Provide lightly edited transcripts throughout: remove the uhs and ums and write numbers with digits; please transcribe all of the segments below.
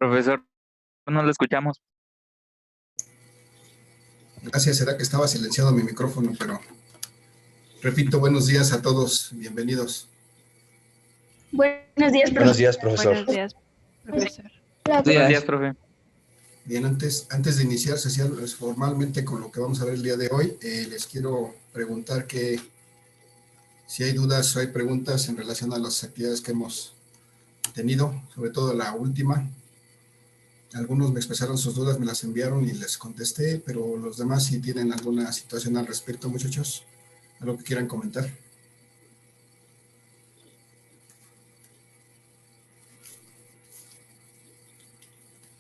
Profesor, no lo escuchamos. Gracias, será que estaba silenciado mi micrófono, pero repito, buenos días a todos, bienvenidos. Buenos días, profesor. Buenos días, profesor. Buenos días, profesor. Buenos días, profe. Bien, antes de iniciar sesión formalmente con lo que vamos a ver el día de hoy, les quiero preguntar que si hay dudas o hay preguntas en relación a las actividades que hemos tenido, sobre todo la última. Algunos me expresaron sus dudas, me las enviaron y les contesté, pero los demás, si tienen alguna situación al respecto, muchachos, algo que quieran comentar.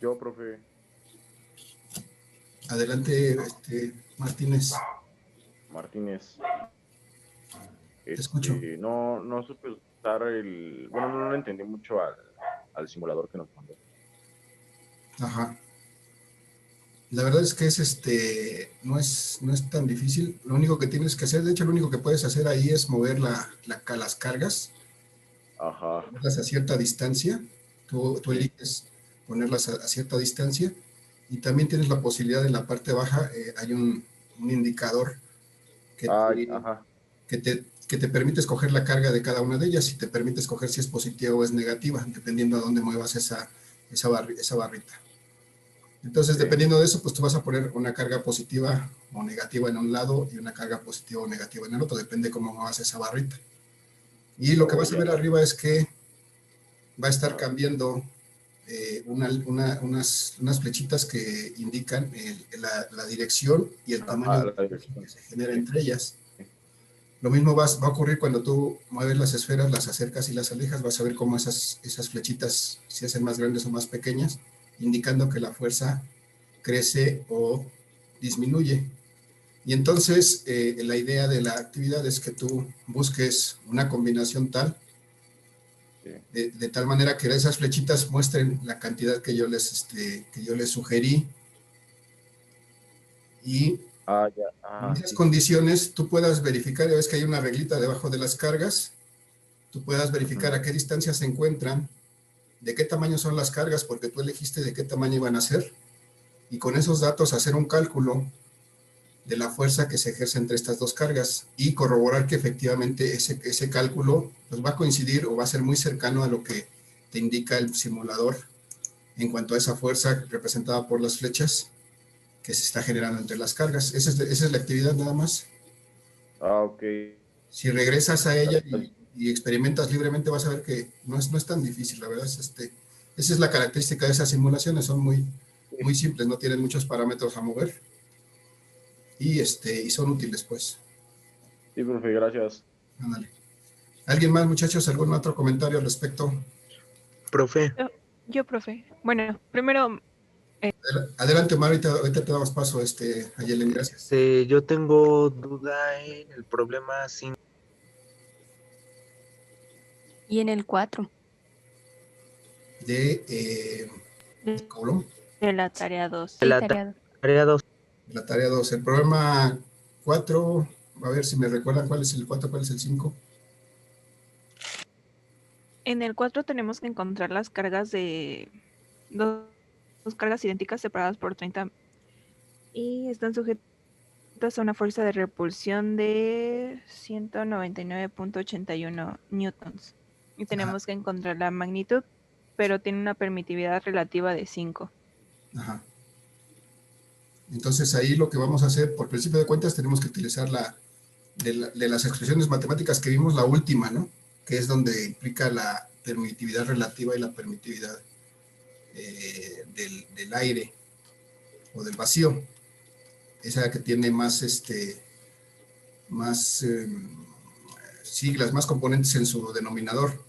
Yo, profe. Adelante, Martínez. Martínez. Te escucho. No supe usar bueno, no le entendí mucho al simulador que nos mandó. Ajá. La verdad es que no es tan difícil. Lo único que tienes que hacer, de hecho, lo único que puedes hacer ahí es mover las cargas. Ajá. Ponerlas a cierta distancia. Tú eliges ponerlas a cierta distancia. Y también tienes la posibilidad en la parte baja, hay un indicador que te permite escoger la carga de cada una de ellas y te permite escoger si es positiva o es negativa, dependiendo a dónde muevas esa barrita. Entonces, dependiendo de eso, pues tú vas a poner una carga positiva o negativa en un lado y una carga positiva o negativa en el otro, depende cómo muevas esa barrita. Y lo que vas a ver arriba es que va a estar cambiando unas flechitas que indican la dirección y el tamaño que se genera entre ellas. Lo mismo va a ocurrir cuando tú mueves las esferas, las acercas y las alejas, vas a ver cómo esas flechitas se hacen más grandes o más pequeñas, indicando que la fuerza crece o disminuye. Y entonces la idea de la actividad es que tú busques una combinación tal, de tal manera que esas flechitas muestren la cantidad que yo les sugerí. Y en esas condiciones tú puedas verificar, ya ves que hay una reglita debajo de las cargas, tú puedas verificar a qué distancia se encuentran, de qué tamaño son las cargas, porque tú elegiste de qué tamaño iban a ser, y con esos datos hacer un cálculo de la fuerza que se ejerce entre estas dos cargas y corroborar que efectivamente ese cálculo pues va a coincidir o va a ser muy cercano a lo que te indica el simulador en cuanto a esa fuerza representada por las flechas que se está generando entre las cargas. Esa es la actividad nada más. Ok. Si regresas a ella y experimentas libremente, vas a ver que no es tan difícil, la verdad. Esa es la característica de esas simulaciones, son muy simples, no tienen muchos parámetros a mover y son útiles, pues. Sí, profe, gracias. Ándale. ¿Alguien más, muchachos? ¿Algún otro comentario al respecto? Profe. Yo, profe. Bueno, primero... Adelante, Omar, ahorita te damos paso, Ayelen, gracias. Yo tengo duda en el problema 5. Y en el 4. De Colón. De la tarea 2. Sí, tarea 2. La tarea 2. El problema 4, a ver si me recuerdan cuál es el 4, cuál es el 5. En el 4 tenemos que encontrar las cargas de dos cargas idénticas separadas por 30 y están sujetas a una fuerza de repulsión de 199.81 newtons. Y tenemos que encontrar la magnitud, pero tiene una permitividad relativa de 5. Ajá. Entonces ahí lo que vamos a hacer, por principio de cuentas, tenemos que utilizar de las expresiones matemáticas que vimos, la última, ¿no? Que es donde implica la permitividad relativa y la permitividad del aire o del vacío. Esa que tiene más siglas, más componentes en su denominador.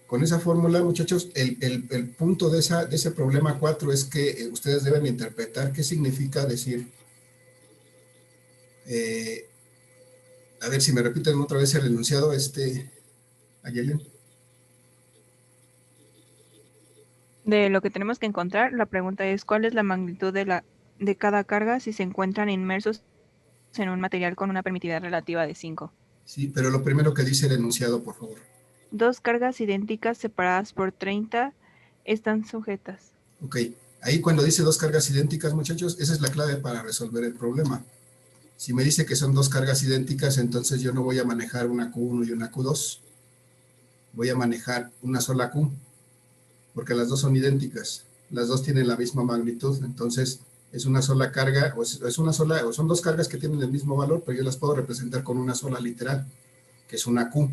Con esa fórmula, muchachos, el punto de ese problema 4 es que ustedes deben interpretar qué significa decir, a ver si me repiten otra vez el enunciado, Ayelen. De lo que tenemos que encontrar, la pregunta es ¿cuál es la magnitud de cada carga si se encuentran inmersos en un material con una permitividad relativa de 5? Sí, pero lo primero que dice el enunciado, por favor. Dos cargas idénticas separadas por 30 están sujetas. Ok, ahí cuando dice dos cargas idénticas, muchachos, esa es la clave para resolver el problema. Si me dice que son dos cargas idénticas, entonces yo no voy a manejar una Q1 y una Q2. Voy a manejar una sola Q, porque las dos son idénticas. Las dos tienen la misma magnitud, entonces es una sola carga, o son dos cargas que tienen el mismo valor, pero yo las puedo representar con una sola literal, que es una Q.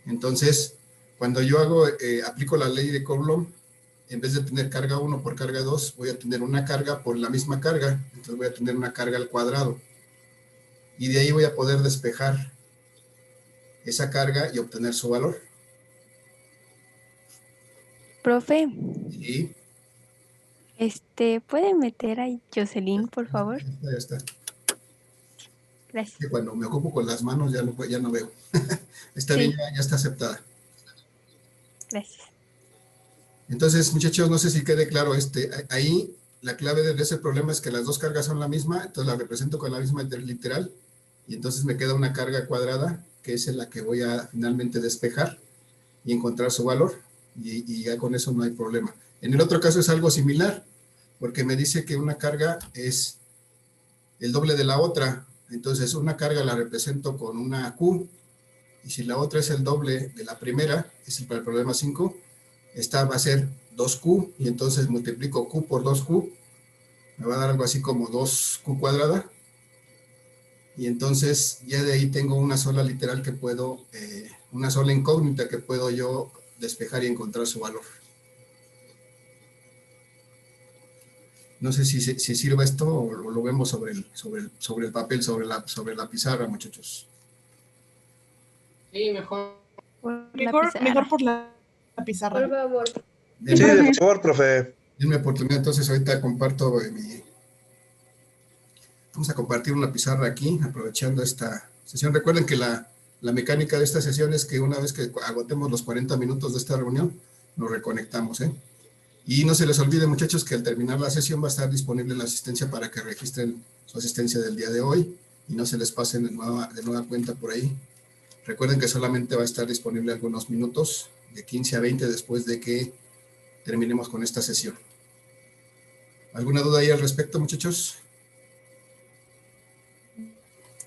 Entonces, cuando yo aplico la ley de Coulomb, en vez de tener carga 1 por carga 2, voy a tener una carga por la misma carga, entonces voy a tener una carga al cuadrado. Y de ahí voy a poder despejar esa carga y obtener su valor. Profe, Sí. ¿puede meter a Jocelyn, por favor? Ya está. Gracias. Que cuando me ocupo con las manos ya no veo. Está Sí. bien, ya está aceptada. Gracias. Entonces, muchachos, no sé si quede claro ahí la clave de ese problema es que las dos cargas son la misma, entonces la represento con la misma literal, y entonces me queda una carga cuadrada, que es la que voy a finalmente despejar y encontrar su valor, y ya con eso no hay problema. En el otro caso es algo similar, porque me dice que una carga es el doble de la otra, entonces una carga la represento con una Q, y si la otra es el doble de la primera, es para el problema 5, esta va a ser 2Q, y entonces multiplico Q por 2Q, me va a dar algo así como 2Q cuadrada, y entonces ya de ahí tengo una sola literal que puedo, una sola incógnita que puedo yo despejar y encontrar su valor. No sé si sirve esto o lo vemos sobre el papel, sobre la pizarra, muchachos. Sí, mejor. Mejor por la pizarra. Por favor. Sí, por favor, profe. Denme oportunidad, entonces ahorita comparto Vamos a compartir una pizarra aquí, aprovechando esta sesión. Recuerden que la mecánica de esta sesión es que una vez que agotemos los 40 minutos de esta reunión, nos reconectamos, ¿eh? Y no se les olvide, muchachos, que al terminar la sesión va a estar disponible la asistencia para que registren su asistencia del día de hoy y no se les pasen de nueva cuenta por ahí. Recuerden que solamente va a estar disponible algunos minutos, de 15 a 20 después de que terminemos con esta sesión. ¿Alguna duda ahí al respecto, muchachos?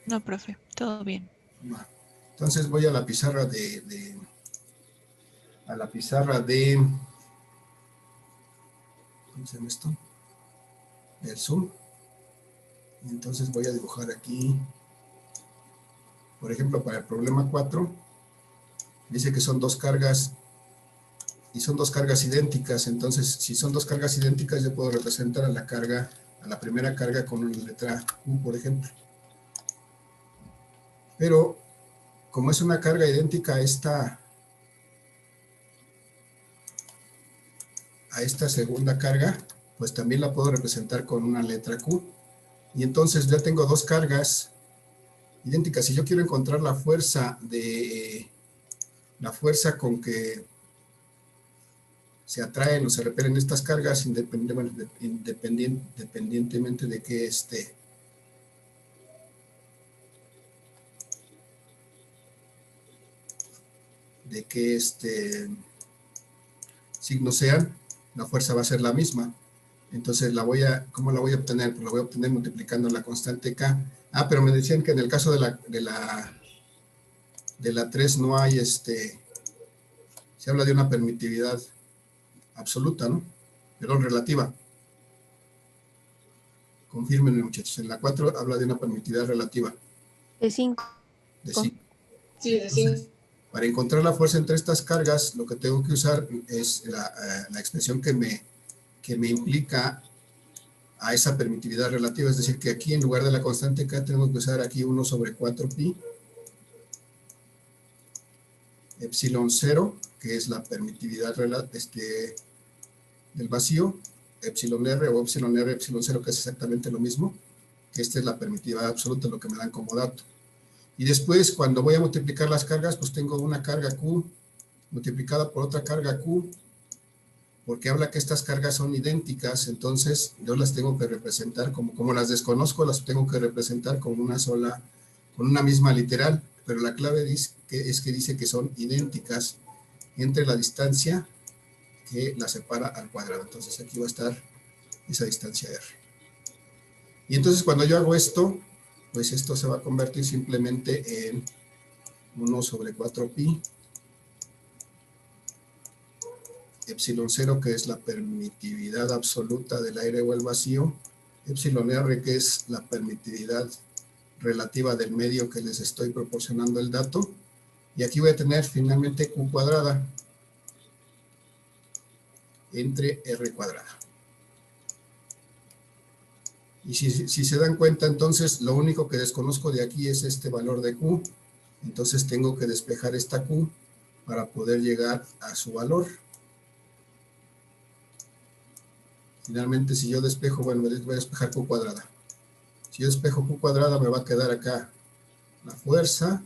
No, profe, todo bien. Entonces voy a la pizarra ¿cómo se llama esto? Del Zoom. Y entonces voy a dibujar aquí, por ejemplo, para el problema 4, dice que son dos cargas, y son dos cargas idénticas. Entonces, si son dos cargas idénticas, yo puedo representar a la primera carga con una letra U, por ejemplo. Pero, como es una carga idéntica a esta segunda carga, pues también la puedo representar con una letra Q. Y entonces ya tengo dos cargas idénticas. Si yo quiero encontrar la fuerza con que se atraen o se repelen estas cargas, independientemente de que signos sean, la fuerza va a ser la misma. Entonces, ¿cómo la voy a obtener? Pues la voy a obtener multiplicando la constante K. Ah, pero me decían que en el caso de la 3 no hay, se habla de una permitividad absoluta, ¿no? Perdón, relativa. Confírmenme, muchachos. En la 4 habla de una permitividad relativa. De 5. De 5. Sí, de 5. Para encontrar la fuerza entre estas cargas, lo que tengo que usar es la expresión que me implica a esa permitividad relativa. Es decir, que aquí en lugar de la constante K tengo que usar aquí 1 sobre 4pi epsilon 0, que es la permitividad del vacío, epsilon r o epsilon r, epsilon 0, que es exactamente lo mismo, que esta es la permitividad absoluta, lo que me dan como dato. Y después, cuando voy a multiplicar las cargas, pues tengo una carga Q multiplicada por otra carga Q, porque habla que estas cargas son idénticas, entonces yo las tengo que representar, como las desconozco, las tengo que representar con una misma literal, pero la clave es que dice que son idénticas entre la distancia que la separa al cuadrado. Entonces aquí va a estar esa distancia R. Y entonces cuando yo hago esto, pues esto se va a convertir simplemente en 1 sobre 4pi epsilon 0, que es la permitividad absoluta del aire o el vacío, epsilon r, que es la permitividad relativa del medio que les estoy proporcionando el dato, y aquí voy a tener finalmente Q cuadrada entre R cuadrada. Y si se dan cuenta, entonces lo único que desconozco de aquí es este valor de Q, entonces tengo que despejar esta Q para poder llegar a su valor. Finalmente, si yo despejo, bueno, voy a despejar Q cuadrada. Si yo despejo Q cuadrada, me va a quedar acá la fuerza,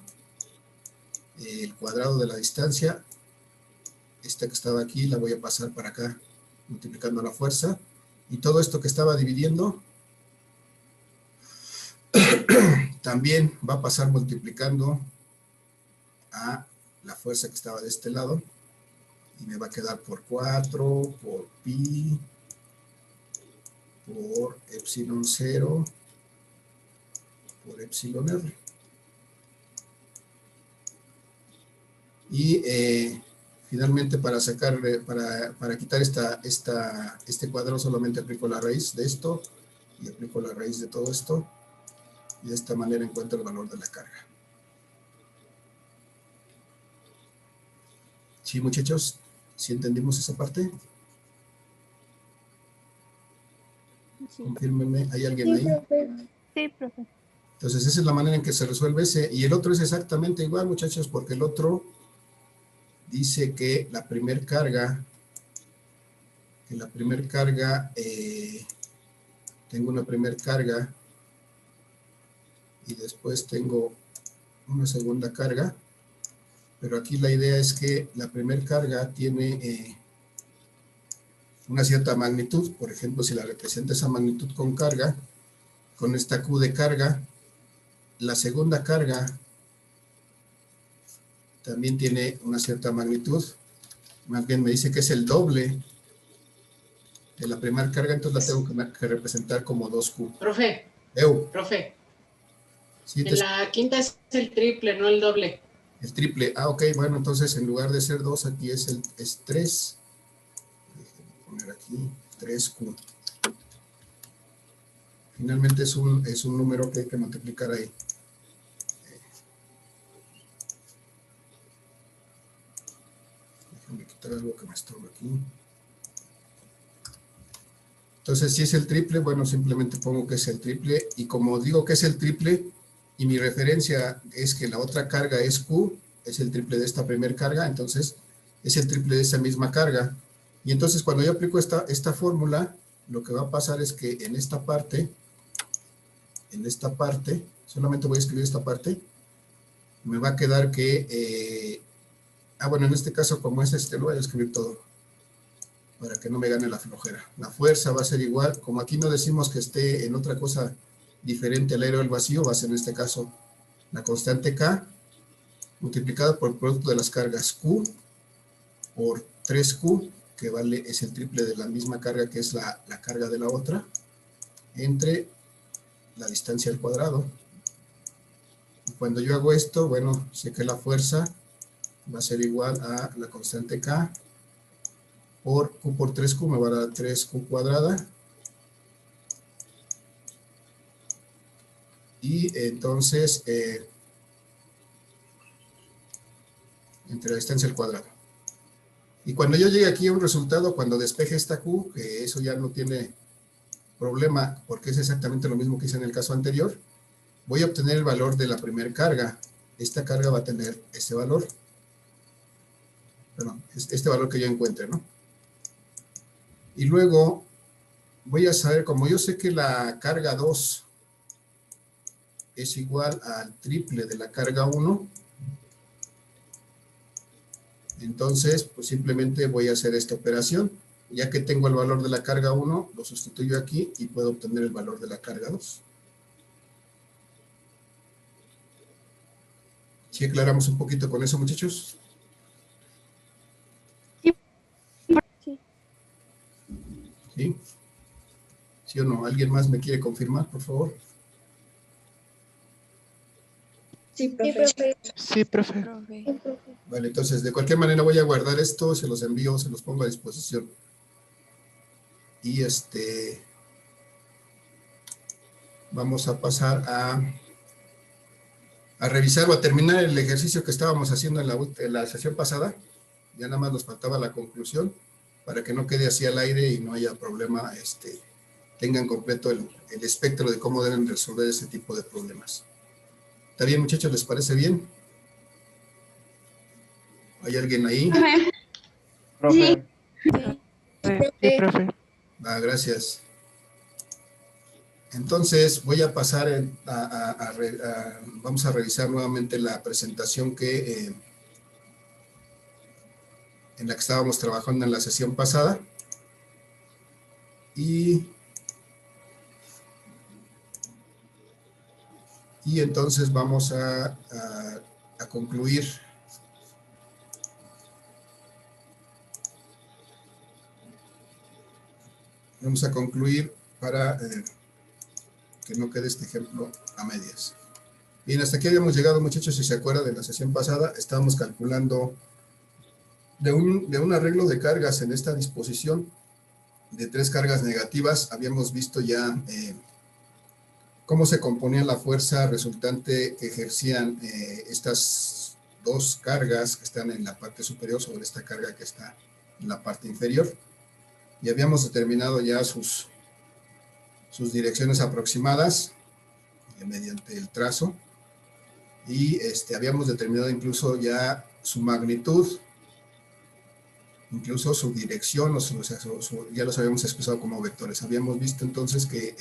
el cuadrado de la distancia. Esta que estaba aquí la voy a pasar para acá, multiplicando la fuerza. Y todo esto que estaba dividiendo, también va a pasar multiplicando a la fuerza que estaba de este lado. Y me va a quedar por 4, por pi, por epsilon 0, por epsilon r. Y finalmente para sacar, para quitar este cuadrado solamente aplico la raíz de esto y aplico la raíz de todo esto. Y de esta manera encuentro el valor de la carga. ¿Sí, muchachos? ¿Sí entendimos esa parte? Sí. Confírmenme, ¿hay alguien ahí? Sí, profe. Entonces esa es la manera en que se resuelve ese. Y el otro es exactamente igual, muchachos, porque el otro dice que la primer carga, tengo una primer carga y después tengo una segunda carga, pero aquí la idea es que la primer carga tiene una cierta magnitud. Por ejemplo, si la representa esa magnitud con carga, con esta Q de carga, la segunda carga también tiene una cierta magnitud, más bien me dice que es el doble de la primera carga, entonces la tengo que representar como 2Q. Profe, profe, ¿Sí en la quinta es el triple, no el doble. El triple, ok, bueno, entonces en lugar de ser 2, aquí es 3. Déjenme poner aquí 3Q. Finalmente es un número que hay que multiplicar ahí. Déjenme quitar algo que me estorba aquí. Entonces, si es el triple, bueno, simplemente pongo que es el triple. Y como digo que es el triple, y mi referencia es que la otra carga es Q, es el triple de esta primera carga, entonces es el triple de esa misma carga. Y entonces cuando yo aplico esta fórmula, lo que va a pasar es que en esta parte, solamente voy a escribir esta parte, me va a quedar que, bueno, en este caso como es lo voy a escribir todo, para que no me gane la flojera. La fuerza va a ser igual, como aquí no decimos que esté en otra cosa diferente al aire o el vacío, va a ser en este caso la constante K, multiplicada por el producto de las cargas Q, por 3Q, que es el triple de la misma carga que es la carga de la otra, entre la distancia al cuadrado. Y cuando yo hago esto, bueno, sé que la fuerza va a ser igual a la constante K, por Q por 3Q, me va a dar 3Q cuadrada. Y entonces, entre la distancia al cuadrado. Y cuando yo llegue aquí a un resultado, cuando despeje esta Q, que eso ya no tiene problema, porque es exactamente lo mismo que hice en el caso anterior, voy a obtener el valor de la primera carga. Esta carga va a tener este valor. Perdón, este valor que yo encuentre, ¿no? Y luego voy a saber, como yo sé que la carga 2 es igual al triple de la carga 1, entonces pues simplemente voy a hacer esta operación. Ya que tengo el valor de la carga 1, lo sustituyo aquí y puedo obtener el valor de la carga 2. ¿Sí aclaramos un poquito con eso, muchachos? Sí. ¿Sí o no? ¿Alguien más me quiere confirmar, por favor? Sí, profe. Sí, profe. Vale, entonces, de cualquier manera voy a guardar esto, se los envío, se los pongo a disposición. Y vamos a pasar a revisar o a terminar el ejercicio que estábamos haciendo en la sesión pasada. Ya nada más nos faltaba la conclusión, para que no quede así al aire y no haya problema, tengan completo el espectro de cómo deben resolver ese tipo de problemas. ¿Está bien, muchachos? ¿Les parece bien? ¿Hay alguien ahí? Profe. Sí, profe. Gracias. Entonces voy a pasar vamos a revisar nuevamente la presentación en la que estábamos trabajando en la sesión pasada. Y entonces vamos a concluir. Vamos a concluir para que no quede este ejemplo a medias. Bien, hasta aquí habíamos llegado, muchachos. Si se acuerdan de la sesión pasada, estábamos calculando de un arreglo de cargas en esta disposición de 3 cargas negativas. Habíamos visto ya cómo se componía la fuerza resultante que ejercían estas 2 cargas que están en la parte superior sobre esta carga que está en la parte inferior. Y habíamos determinado ya sus direcciones aproximadas mediante el trazo. Y habíamos determinado incluso ya su magnitud, incluso su dirección, ya los habíamos expresado como vectores. Habíamos visto entonces que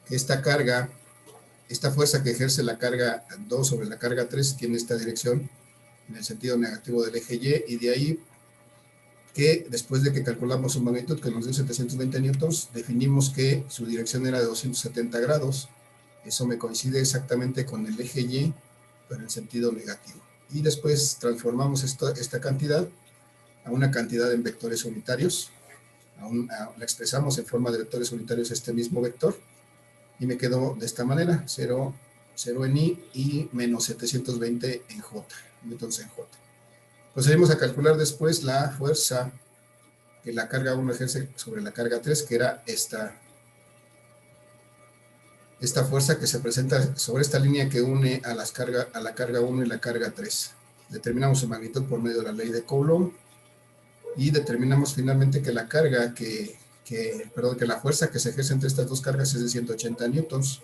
esta carga, esta fuerza que ejerce la carga 2 sobre la carga 3 tiene esta dirección en el sentido negativo del eje Y, y de ahí que después de que calculamos su magnitud, que nos dio 720 newtons, definimos que su dirección era de 270 grados. Eso me coincide exactamente con el eje Y, pero en sentido negativo. Y después transformamos esta cantidad a una cantidad en vectores unitarios. La expresamos en forma de vectores unitarios este mismo vector. Y me quedó de esta manera, 0 en I y menos 720 en J, newtons en J. Procedimos a calcular después la fuerza que la carga 1 ejerce sobre la carga 3, que era esta fuerza que se presenta sobre esta línea que une a la carga 1 y la carga 3. Determinamos su magnitud por medio de la ley de Coulomb y determinamos finalmente que la carga que la fuerza que se ejerce entre estas 2 cargas es de 180 newtons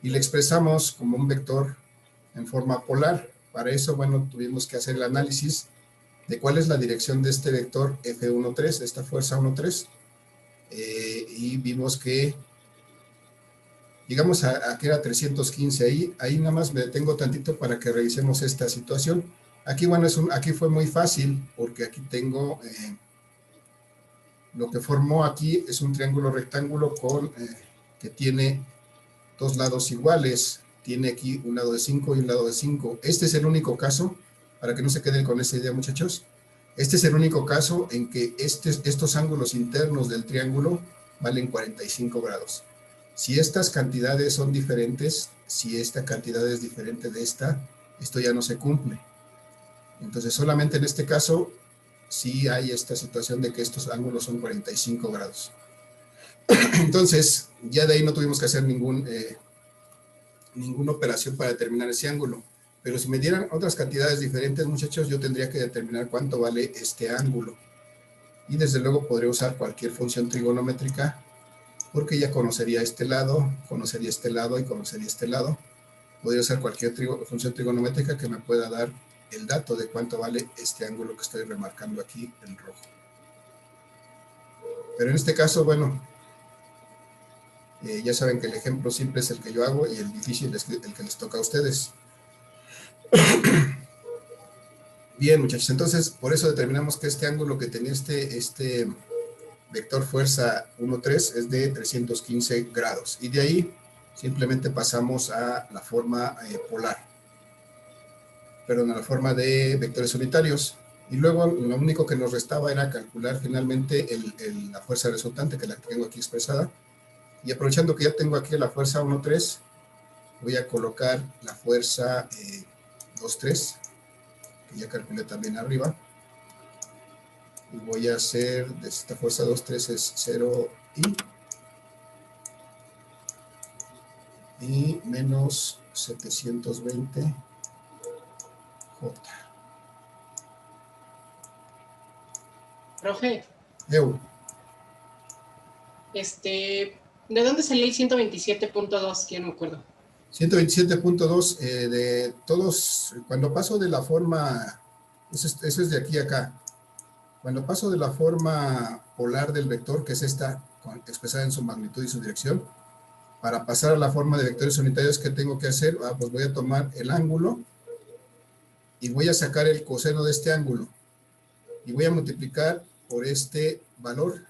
y la expresamos como un vector en forma polar. Para eso, bueno, tuvimos que hacer el análisis de cuál es la dirección de este vector F13, de esta fuerza 13, y vimos que llegamos a que era 315. Ahí nada más me detengo tantito para que revisemos esta situación. Aquí, bueno, aquí fue muy fácil, porque aquí tengo, lo que formó aquí es un triángulo rectángulo que tiene 2 lados iguales. Tiene aquí un lado de 5 y un lado de 5. Este es el único caso, para que no se queden con esa idea, muchachos. Este es el único caso en que estos ángulos internos del triángulo valen 45 grados. Si estas cantidades son diferentes, si esta cantidad es diferente de esta, esto ya no se cumple. Entonces, solamente en este caso, sí hay esta situación de que estos ángulos son 45 grados. Entonces, ya de ahí no tuvimos que hacer ninguna operación para determinar ese ángulo. Pero si me dieran otras cantidades diferentes, muchachos, yo tendría que determinar cuánto vale este ángulo. Y desde luego podría usar cualquier función trigonométrica, porque ya conocería este lado, conocería este lado y conocería este lado. Podría usar cualquier función trigonométrica que me pueda dar el dato de cuánto vale este ángulo que estoy remarcando aquí en rojo. Pero en este caso, bueno, ya saben que el ejemplo simple es el que yo hago y el difícil es el que les toca a ustedes. Bien, muchachos, entonces por eso determinamos que este ángulo que tenía este vector fuerza 13 es de 315 grados. Y de ahí simplemente pasamos a la forma polar. Perdón, a la forma de vectores unitarios. Y luego lo único que nos restaba era calcular finalmente la fuerza resultante, que la tengo aquí expresada, Y aprovechando que ya tengo aquí la fuerza 1,3, voy a colocar la fuerza 2,3, que ya calculé también arriba. Y voy a hacer, de esta fuerza 2,3 es 0i. Y menos 720 J. Profe, Eu, ¿de dónde salió el 127.2? Que no me acuerdo. 127.2 de todos, cuando paso de la forma, eso es de aquí a acá, cuando paso de la forma polar del vector, que es esta, expresada en su magnitud y su dirección, para pasar a la forma de vectores unitarios, ¿qué tengo que hacer? Pues voy a tomar el ángulo y voy a sacar el coseno de este ángulo y voy a multiplicar por este valor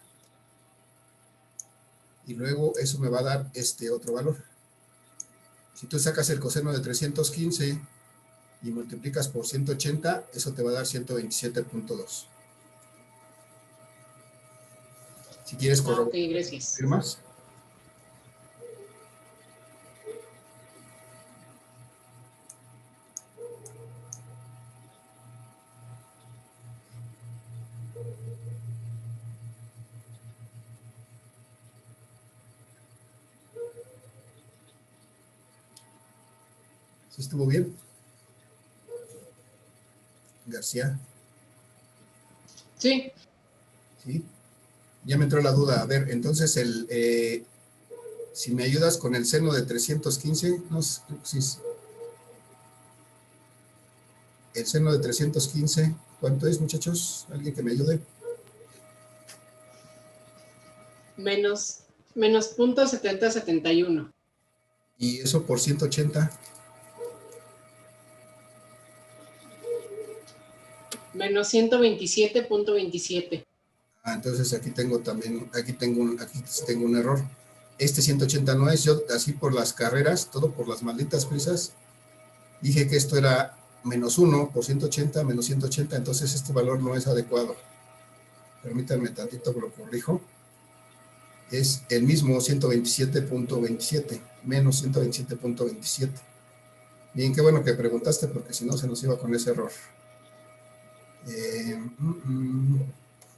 y luego eso me va a dar este otro valor. Si tú sacas el coseno de 315 y multiplicas por 180, eso te va a dar 127.2. Si quieres corroborar, Ok, gracias. ¿firmas? ¿Sí estuvo bien? García. Sí. ¿Sí? Ya me entró la duda. A ver, entonces, si me ayudas con el seno de 315, no sé, sí, el seno de 315, ¿cuánto es, muchachos? ¿Alguien que me ayude? Menos .7071. ¿Y eso por 180? Menos 127.27. Entonces aquí tengo un error. Este 180 no es, yo así por las carreras, todo por las malditas prisas, dije que esto era menos 1 por 180, menos 180, entonces este valor no es adecuado. Permítanme tantito que lo corrijo. Es el mismo 127.27, menos 127.27. Bien, qué bueno que preguntaste, porque si no se nos iba con ese error.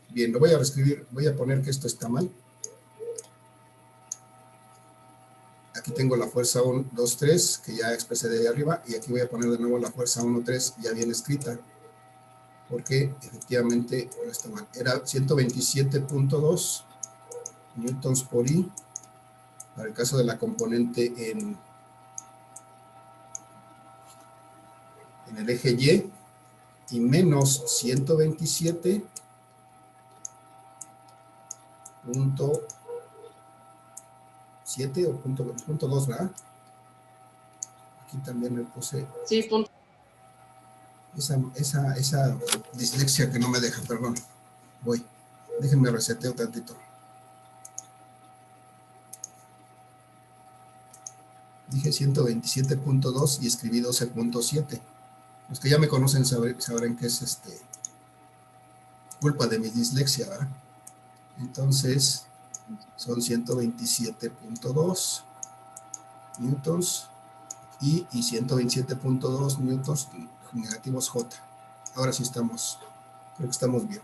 Bien, lo voy a reescribir, voy a poner que esto está mal. Aquí tengo la fuerza 1, 2, 3, que ya expresé de ahí arriba, y aquí voy a poner de nuevo la fuerza 1, 3, ya bien escrita, porque efectivamente no está mal. Era 127.2 newtons por I, para el caso de la componente en el eje Y menos 127.7 o punto 2, ¿verdad? Aquí también me puse... Sí, punto. Esa dislexia que no me deja, perdón. Voy. Déjenme reseteo tantito. Dije 127.2 y escribí 12.7. Los que ya me conocen sabrán que es culpa de mi dislexia, ¿verdad? Entonces, son 127.2 newtons y 127.2 newtons negativos J. Ahora sí creo que estamos bien.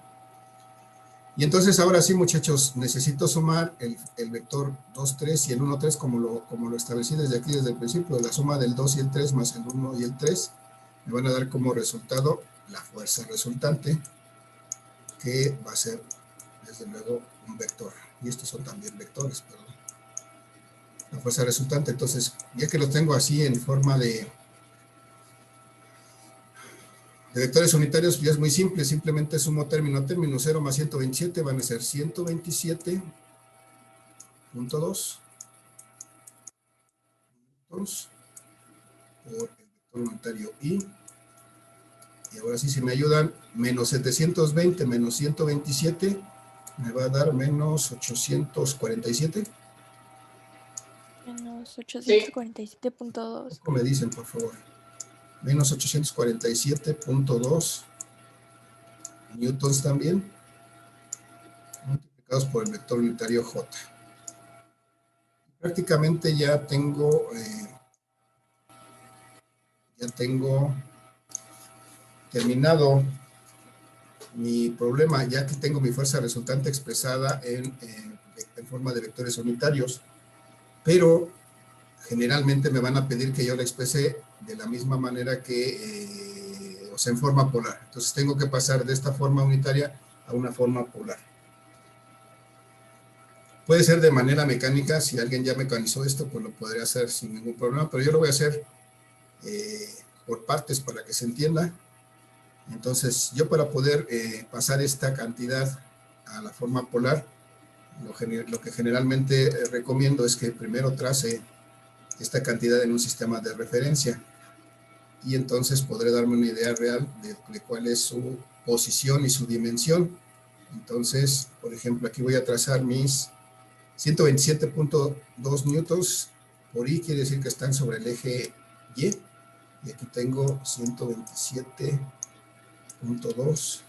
Y entonces ahora sí, muchachos, necesito sumar el vector 2, 3 y el 1, 3 como lo establecí desde aquí, desde el principio. La suma del 2 y el 3 más el 1 y el 3 me van a dar como resultado la fuerza resultante, que va a ser, desde luego, un vector. Y estos son también vectores, perdón. La fuerza resultante. Entonces, ya que lo tengo así en forma de vectores unitarios, ya es muy simple. Simplemente sumo término a término. 0 más 127 van a ser 127.2 por el vector unitario I. Y ahora sí, si me ayudan, menos 720 menos 127 me va a dar menos 847. Menos 847.2. ¿Cómo me dicen, por favor? Menos 847.2 newtons también, multiplicados por el vector unitario J. Prácticamente ya tengo terminado mi problema, ya que tengo mi fuerza resultante expresada en forma de vectores unitarios, pero generalmente me van a pedir que yo la exprese de la misma manera que, o sea, en forma polar. Entonces tengo que pasar de esta forma unitaria a una forma polar. Puede ser de manera mecánica, si alguien ya mecanizó esto, pues lo podría hacer sin ningún problema, pero yo lo voy a hacer por partes para que se entienda. Entonces, yo para poder pasar esta cantidad a la forma polar, lo que generalmente recomiendo es que primero trace esta cantidad en un sistema de referencia y entonces podré darme una idea real de cuál es su posición y su dimensión. Entonces, por ejemplo, aquí voy a trazar mis 127.2 newtons por I, quiere decir que están sobre el eje Y, y aquí tengo 127.2 newtons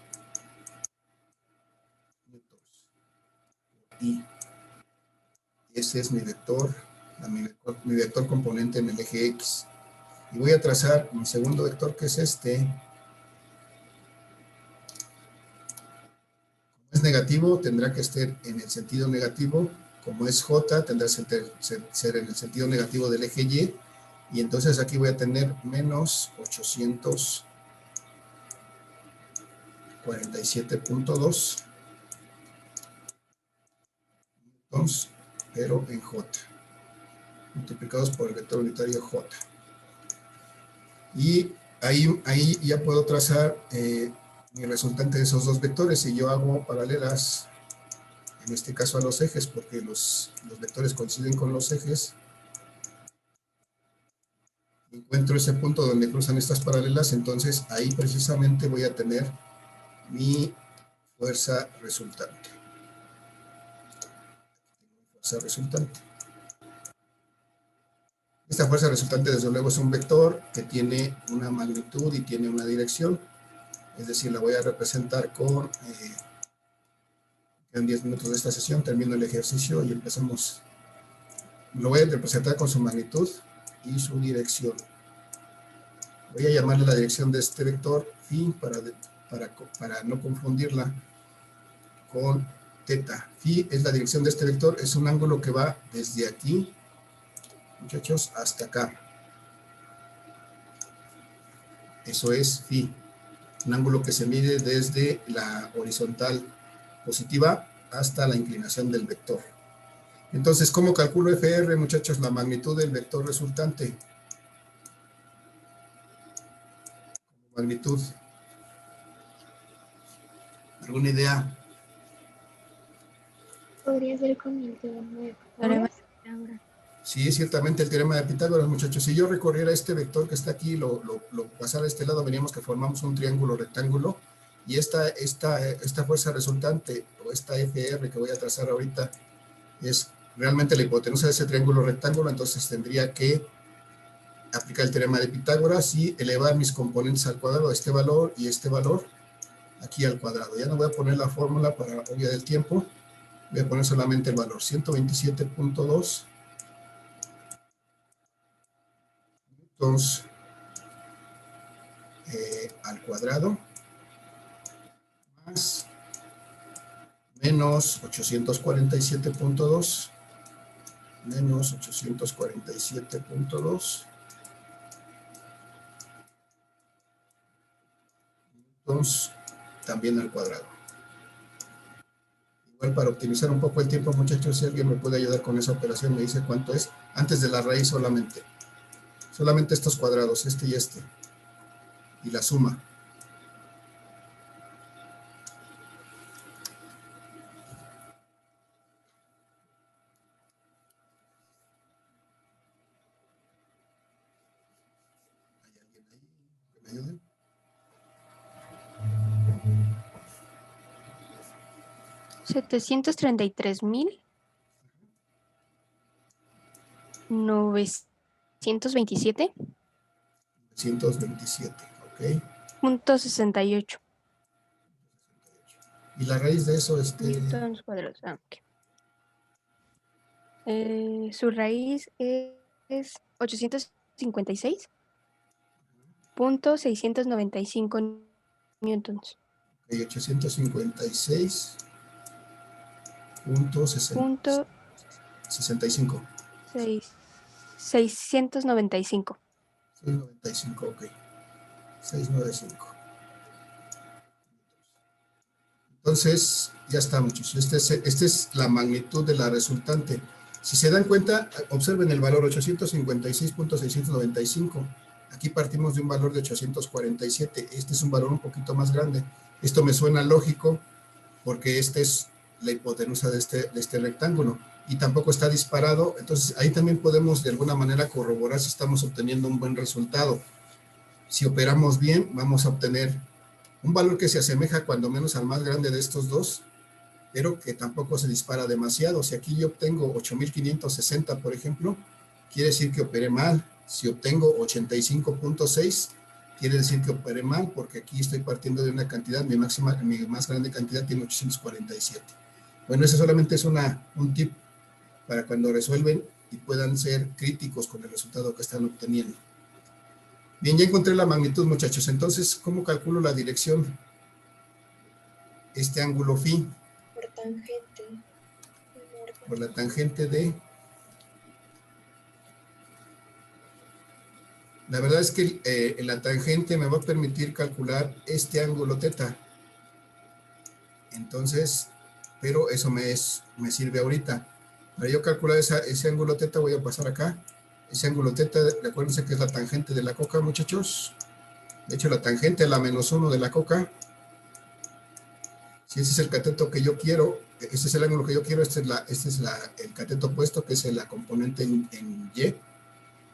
I. Ese es mi vector componente en el eje X. Y voy a trazar mi segundo vector, que es este. Como es negativo, tendrá que estar en el sentido negativo. Como es J, tendrá que ser en el sentido negativo del eje Y. Y entonces aquí voy a tener menos 847.2 newtons, pero en J, multiplicados por el vector unitario J. Y ahí ya puedo trazar mi resultante de esos dos vectores. Si yo hago paralelas, en este caso a los ejes, porque los vectores coinciden con los ejes, encuentro ese punto donde cruzan estas paralelas, entonces ahí precisamente voy a tener mi fuerza resultante. Esta fuerza resultante, desde luego, es un vector que tiene una magnitud y tiene una dirección. Es decir, la voy a representar con... en 10 minutos de esta sesión termino el ejercicio y empezamos. Lo voy a representar con su magnitud y su dirección. Voy a llamarle la dirección de este vector phi para no confundirla con teta. Phi es la dirección de este vector, es un ángulo que va desde aquí, muchachos, hasta acá. Eso es phi, un ángulo que se mide desde la horizontal positiva hasta la inclinación del vector. Entonces, ¿cómo calculo FR, muchachos? La magnitud del vector resultante. Magnitud. ¿Alguna idea? Podría ser con el teorema de Pitágoras. Sí, ciertamente el teorema de Pitágoras, muchachos. Si yo recorriera este vector que está aquí, lo pasara a este lado, veríamos que formamos un triángulo rectángulo, y esta fuerza resultante, o esta FR que voy a trazar ahorita, es realmente la hipotenusa de ese triángulo rectángulo. Entonces tendría que aplicar el teorema de Pitágoras y elevar mis componentes al cuadrado, este valor y este valor, aquí al cuadrado. Ya no voy a poner la fórmula para obvia del tiempo, voy a poner solamente el valor, 127.2 newtons al cuadrado, más menos 847.2, menos 847.2 newtons también al cuadrado. Igual, para optimizar un poco el tiempo, muchachos, si alguien me puede ayudar con esa operación, me dice cuánto es, antes de la raíz solamente estos cuadrados, este y este, y la suma. ¿Hay alguien ahí que me ayude? $733,927.68. 127, ok. Y la raíz de eso, Newtons cuadrados. Ok. Su raíz es 856.695 newtons. Ok, 856.65. 695. 695, ok. 695. Entonces, ya está, muchachos. Esta es la magnitud de la resultante. Si se dan cuenta, observen el valor 856.695. Aquí partimos de un valor de 847. Este es un valor un poquito más grande. Esto me suena lógico porque esta es la hipotenusa de este rectángulo. Y tampoco está disparado. Entonces, ahí también podemos de alguna manera corroborar si estamos obteniendo un buen resultado. Si operamos bien, vamos a obtener un valor que se asemeja cuando menos al más grande de estos dos, pero que tampoco se dispara demasiado. Si aquí yo obtengo 8560, por ejemplo, quiere decir que operé mal. Si obtengo 85.6, quiere decir que operé mal, porque aquí estoy partiendo de una cantidad, mi más grande cantidad tiene 847. Bueno, eso solamente es un tip para cuando resuelven y puedan ser críticos con el resultado que están obteniendo. Bien, ya encontré la magnitud, muchachos. Entonces, ¿cómo calculo la dirección? Este ángulo phi. Por tangente. Por la tangente de... La verdad es que la tangente me va a permitir calcular este ángulo teta. Entonces, pero eso me sirve ahorita. Para yo calcular ese ángulo teta voy a pasar acá. Ese ángulo teta, recuérdense que es la tangente de la coca, muchachos. De hecho, la tangente a la -1 de la coca. Si ese es el cateto que yo quiero, este es el ángulo que yo quiero, este es el cateto opuesto, que es la componente en Y.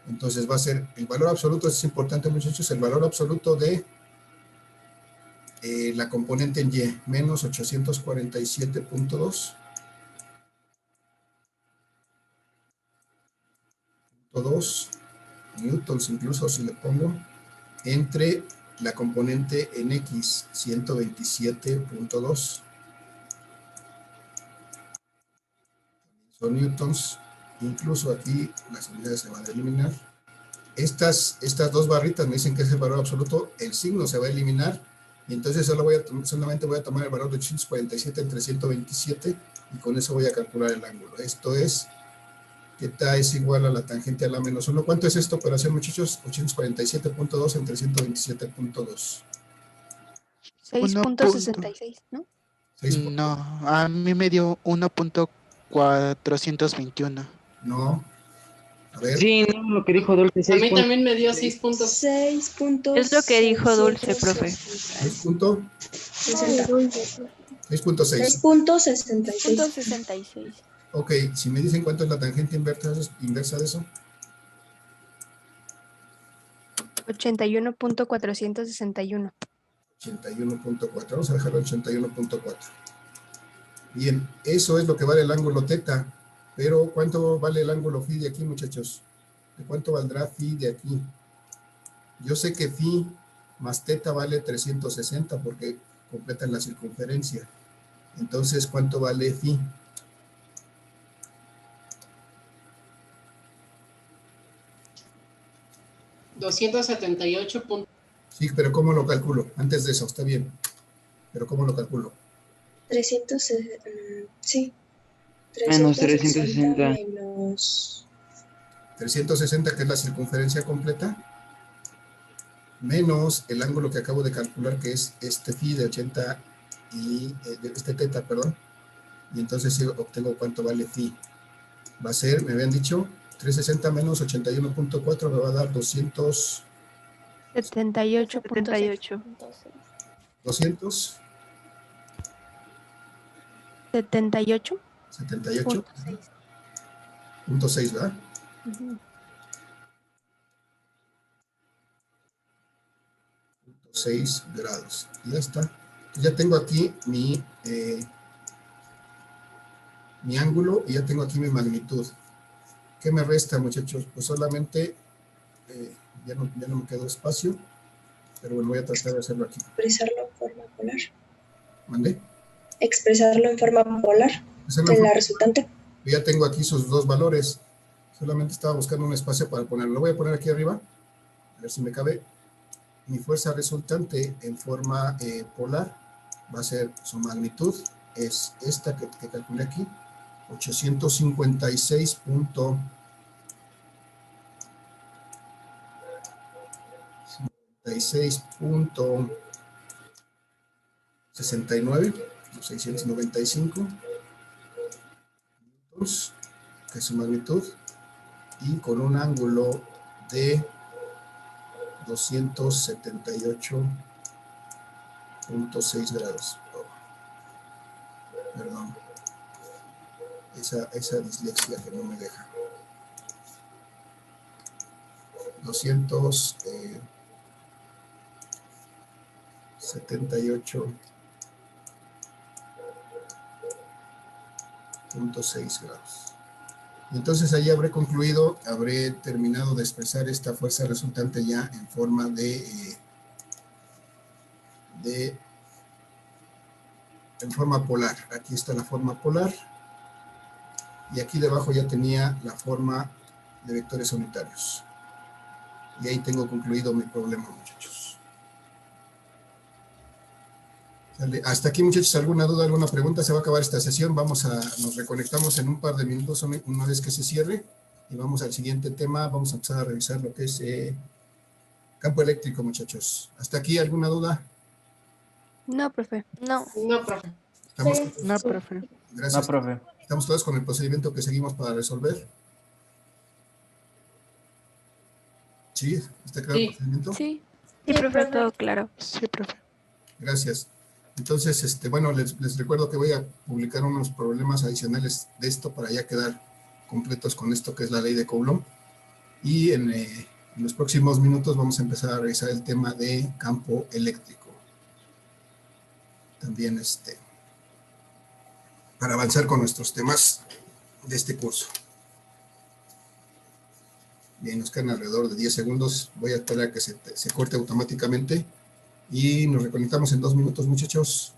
Entonces va a ser el valor absoluto, es importante, muchachos, el valor absoluto de la componente en Y, menos 847.2. 2 newtons, incluso si le pongo, entre la componente en X, 127.2. Son newtons, incluso aquí las unidades se van a eliminar. Estas dos barritas me dicen que es el valor absoluto, el signo se va a eliminar, y entonces solamente voy a tomar el valor de 847 entre 127, y con eso voy a calcular el ángulo. Esto es, θ es igual a la tangente a la -1. ¿Cuánto es esta operación, muchachos? 847.2 entre 127.2. 6.66, ¿no? No, a mí me dio 1.421. No. A ver. Sí, no, lo que dijo Dulce. A mí también me dio 6.6. Es lo que dijo Dulce, profe. 6.66. 6.66. Ok, si me dicen cuánto es la tangente inversa de eso. 81.461. 81.4, vamos a dejarlo en 81.4. Bien, eso es lo que vale el ángulo teta, pero ¿cuánto vale el ángulo phi de aquí, muchachos? ¿De cuánto valdrá phi de aquí? Yo sé que phi más teta vale 360 porque completan la circunferencia. Entonces, ¿cuánto vale phi? $278. Sí, pero ¿cómo lo calculo? Antes de eso, está bien. Pero ¿cómo lo calculo? 360, sí. Menos 360. Menos 360, que es la circunferencia completa, menos el ángulo que acabo de calcular, que es este phi de 80 y este teta, perdón. Y entonces obtengo cuánto vale phi. Va a ser, me habían dicho, 360 menos 81.4 me va a dar 200. 78.6. 200. 78. 78.6, ¿verdad? 6 grados. Ya está. Ya tengo aquí mi ángulo y ya tengo aquí mi magnitud. ¿Qué me resta, muchachos? Pues solamente, ya no me quedó espacio, pero bueno, voy a tratar de hacerlo aquí. expresarlo en forma polar. ¿Mandé? Expresarlo en forma polar de la resultante. Yo ya tengo aquí sus dos valores. Solamente estaba buscando un espacio para ponerlo. Lo voy a poner aquí arriba. A ver si me cabe. Mi fuerza resultante en forma polar va a ser su magnitud. Es esta que calculé aquí. 856.69, 695, que es su magnitud, y con un ángulo de 278.6 grados. Oh, perdón. Esa dislexia que no me deja. 278.6 grados. Y entonces ahí habré concluido, habré terminado de expresar esta fuerza resultante ya en forma en forma polar. Aquí está la forma polar. Y aquí debajo ya tenía la forma de vectores unitarios. Y ahí tengo concluido mi problema, muchachos. Hasta aquí, muchachos, ¿alguna duda, alguna pregunta? Se va a acabar esta sesión. Nos reconectamos en un par de minutos una vez que se cierre. Y vamos al siguiente tema. Vamos a empezar a revisar lo que es campo eléctrico, muchachos. ¿Hasta aquí alguna duda? No, profe. No, profe. No, profe. Gracias. No, profe. ¿Estamos todos con el procedimiento que seguimos para resolver? ¿Sí? ¿Está claro el procedimiento? Sí. Sí, profe, todo claro. Sí, profe. Gracias. Entonces, bueno, les recuerdo que voy a publicar unos problemas adicionales de esto para ya quedar completos con esto que es la ley de Coulomb. Y en los próximos minutos vamos a empezar a revisar el tema de campo eléctrico. También para avanzar con nuestros temas de este curso. Bien, nos quedan alrededor de 10 segundos. Voy a esperar a que se corte automáticamente y nos reconectamos en 2 minutos, muchachos.